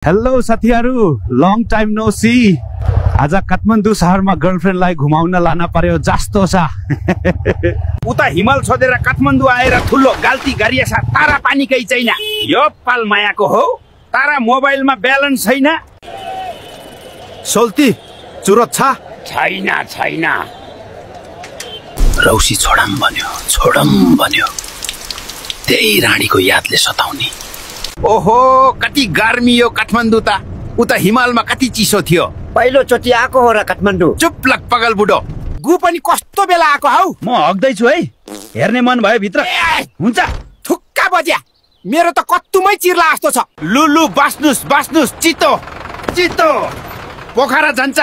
Hello साथीहरु, long time no C. आज काठमाडौँ शहरमा गर्लफ्रेन्डलाई घुमाउन लान पर्यो जस्तो छ। उता हिमाल छोडेर काठमाडौँ आएर ठुलो गल्ती गरिएछ। तारा पानीकै छैन। यो पाल मायाको हो। तारा मोबाइलमा ब्यालेन्स छैन। सोल्ती चुरत छ? छैन। रौसी छोडम भन्यो। त्यही रानीको यादले सताउने। ओहो, कति गर्मी हो काठमाडौँ त। उता हिमालमा कति चिसो थियो। पहिलो चोटि आएको हो र काठमाडौँ। चुप लग पगल बुढो। गु पनि कस्तो बेला आएको हौ। म हग्दै छु है। हेर्ने मन भयो भित्र। हुन्छ थुक्का बज्या। मेरो त कत्तुमै चिर्ला जस्तो छ। लुलु बास्नुस चितो पोखरा जान्छ।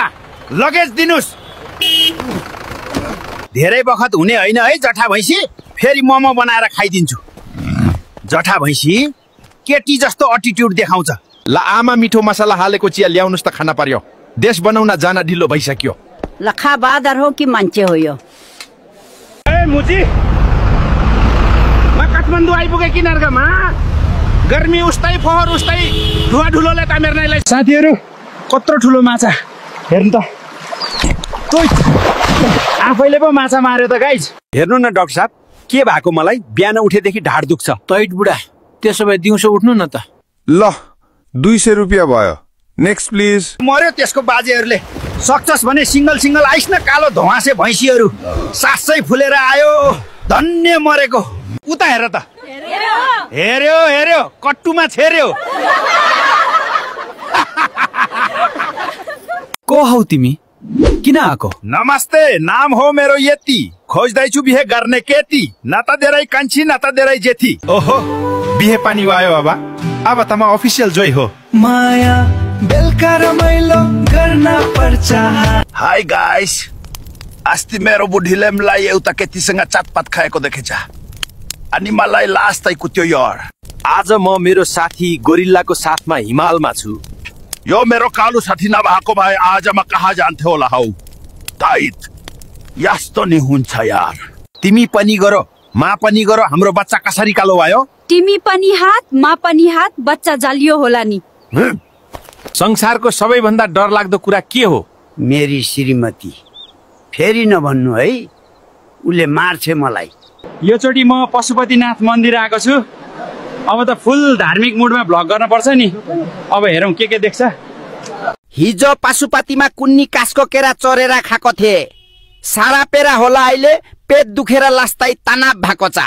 लगेज दिनुस्। धेरै बखत हुने होइन है जठा भैँसी। फेरि मोमो बनाएर खाइदिन्छु। जठा भैँसी केटी जस्तो एटिट्युड देखाउँछ। ल आमा मिठो मसला हालेको चिया ल्याउनुस् त खाना पर्यो। देश बनाउन जान ढिलो भइसक्यो। लखा बादर हो कि मान्छे हो यो? ए मुजी, म काठमाडौँ आइपुगे किनारकामा। गर्मी उस्तै फोहोर उस्तै धुवा ढुलोले तामेर्नेलाई। साथीहरु, कत्रो ठुलो माछा हेर्नु त। आफैले पो माछा मार्यो त गाइज। हेर्नु न डाक्टर साहब, के भएको मलाई बिहान उठेदेखि ढाड दुख्छ। तैट बुढा, त्यसो भए दिउँसो उठ्नु न त। ल 200 रुपियाँ भयो। Next please. मर्यो त्यसको बाजेहरूले। सक्छस् भने सिंगल आइस न कालो धुवासे भैँसीहरू। सासै फुलेर आयो। धन्य मरेको। उता हेर त। हेर्यो कट्टुमा छेर्यो। को हौ तिमी? किन आको? नमस्ते, नाम हो मेरो यति। खोज्दैछु बिहे गर्ने केटी। न त धेरै कान्छी न त धेरै जेठी। ओहो, बिहे पानी भयो बाबा। अब त म अफिसियल जोइ हो। माया बेलुका रमाइलो गर्न पर्छ। हाई गाइस, अस्ति मेरो बुढीले मलाई एउटा केटीसँग चाटपात खाएको देखेछ। अनि मलाई लास्टै कुट्यो यार। आज म मेरो साथी गोरिल्लाको साथमा हिमालमा छु। यो मेरो कालो साथी नभएको भए आज म कहाँ जान्थ्यो होला हौ। टाइट यस्तो नि हुन्छ यार। तिमी पनि गरो, मा पनि गरो। हाम्रो बच्चा कसरी कालो भयो? तिमी पनि हात, मा पनि हात, बच्चा जालियो होला नि। संसारको सबैभन्दा डरलाग्दो कुरा के हो? मेरी श्रीमती। फेरि नभन्नु है, उले मार्छ मलाई। यो चोटि म पशुपतिनाथ मन्दिर आएको छु। अब त फुल धार्मिक मुडमा भ्लग गर्न पर्छ नि। अब हेरौँ के देख्छ। हिजो पशुपतिमा कुन्नी कासको केरा चोरेर खाएको थिए। सारा पेरा होला अहिले पेट दुखेर लास्दै तनाव भएको छ।